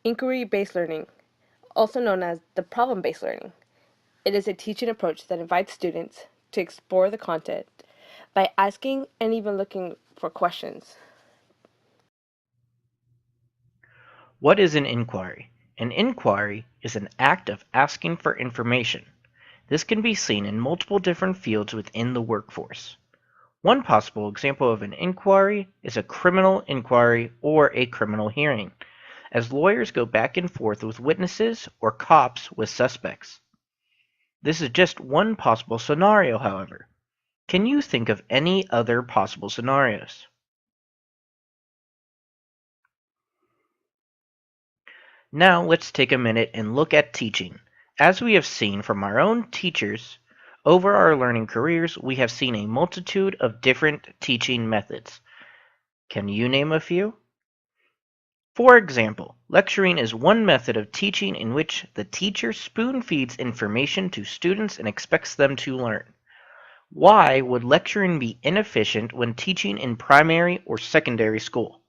Inquiry-based learning, also known as the problem-based learning. It is a teaching approach that invites students to explore the content by asking and even looking for questions. What is an inquiry? An inquiry is an act of asking for information. This can be seen in multiple different fields within the workforce. One possible example of an inquiry is a criminal inquiry or a criminal hearing, as lawyers go back and forth with witnesses or cops with suspects. This is just one possible scenario, however. Can you think of any other possible scenarios? Now let's take a minute and look at teaching. As we have seen from our own teachers, over our learning careers, we have seen a multitude of different teaching methods. Can you name a few? For example, lecturing is one method of teaching in which the teacher spoon-feeds information to students and expects them to learn. Why would lecturing be inefficient when teaching in primary or secondary school?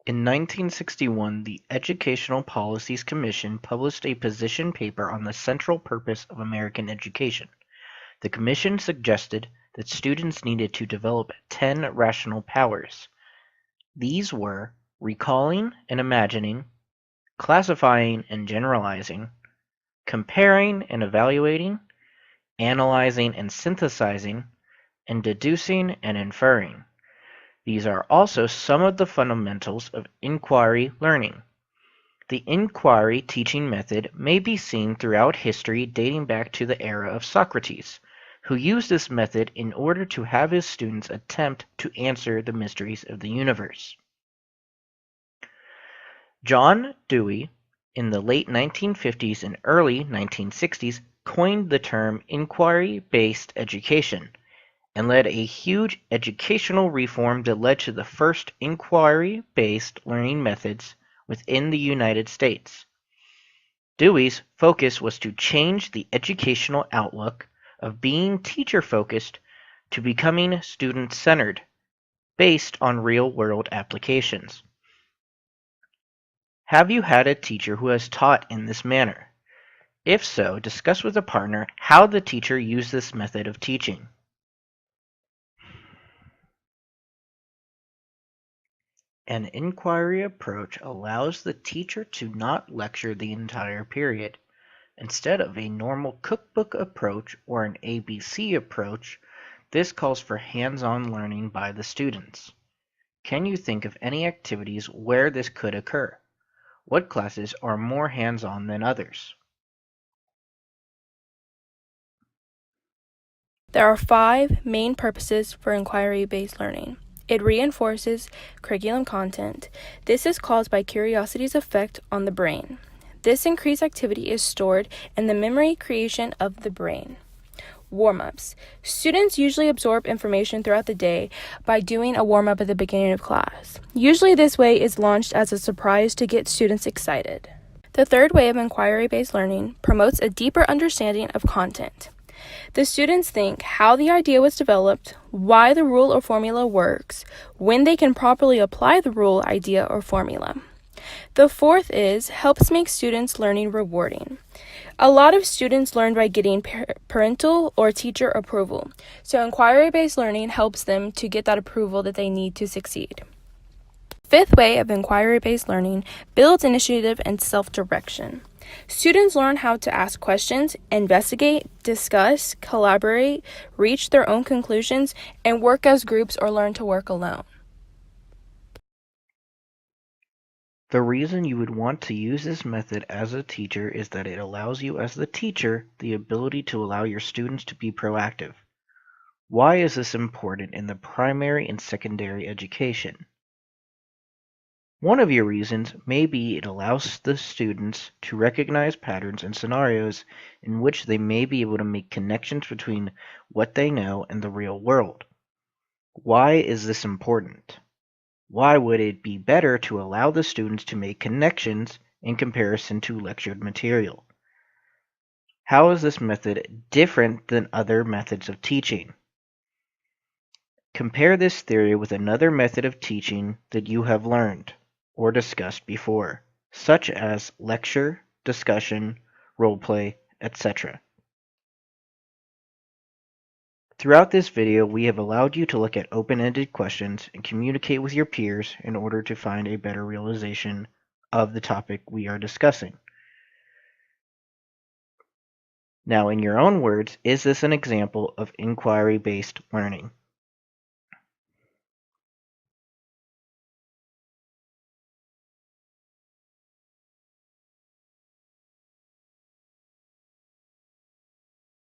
In 1961, the Educational Policies Commission published a position paper on the central purpose of American education. The commission suggested that students needed to develop 10 rational powers. These were recalling and imagining, classifying and generalizing, comparing and evaluating, analyzing and synthesizing, and deducing and inferring. These are also some of the fundamentals of inquiry learning. The inquiry teaching method may be seen throughout history dating back to the era of Socrates, who used this method in order to have his students attempt to answer the mysteries of the universe. John Dewey, in the late 1950s and early 1960s, coined the term inquiry-based education and led a huge educational reform that led to the first inquiry-based learning methods within the United States. Dewey's focus was to change the educational outlook of being teacher-focused to becoming student-centered, based on real-world applications. Have you had a teacher who has taught in this manner? If so, discuss with a partner how the teacher used this method of teaching. An inquiry approach allows the teacher to not lecture the entire period. Instead of a normal cookbook approach or an ABC approach, this calls for hands-on learning by the students. Can you think of any activities where this could occur? What classes are more hands-on than others? There are 5 main purposes for inquiry-based learning. It reinforces curriculum content. This is caused by curiosity's effect on the brain. This increased activity is stored in the memory creation of the brain. Warm-ups. Students usually absorb information throughout the day by doing a warm-up at the beginning of class. Usually this way is launched as a surprise to get students excited. The third way of inquiry-based learning promotes a deeper understanding of content. The students think how the idea was developed, why the rule or formula works, when they can properly apply the rule, idea, or formula. The fourth is helps make students' learning rewarding. A lot of students learn by getting parental or teacher approval, so inquiry-based learning helps them to get that approval that they need to succeed. Fifth way of inquiry-based learning builds initiative and self-direction. Students learn how to ask questions, investigate, discuss, collaborate, reach their own conclusions, and work as groups or learn to work alone. The reason you would want to use this method as a teacher is that it allows you as the teacher the ability to allow your students to be proactive. Why is this important in the primary and secondary education? One of your reasons may be it allows the students to recognize patterns and scenarios in which they may be able to make connections between what they know and the real world. Why is this important? Why would it be better to allow the students to make connections in comparison to lectured material? How is this method different than other methods of teaching? Compare this theory with another method of teaching that you have learned. or discussed before, such as lecture, discussion, roleplay, etc. Throughout this video, we have allowed you to look at open-ended questions and communicate with your peers in order to find a better realization of the topic we are discussing. Now, in your own words, is this an example of inquiry-based learning?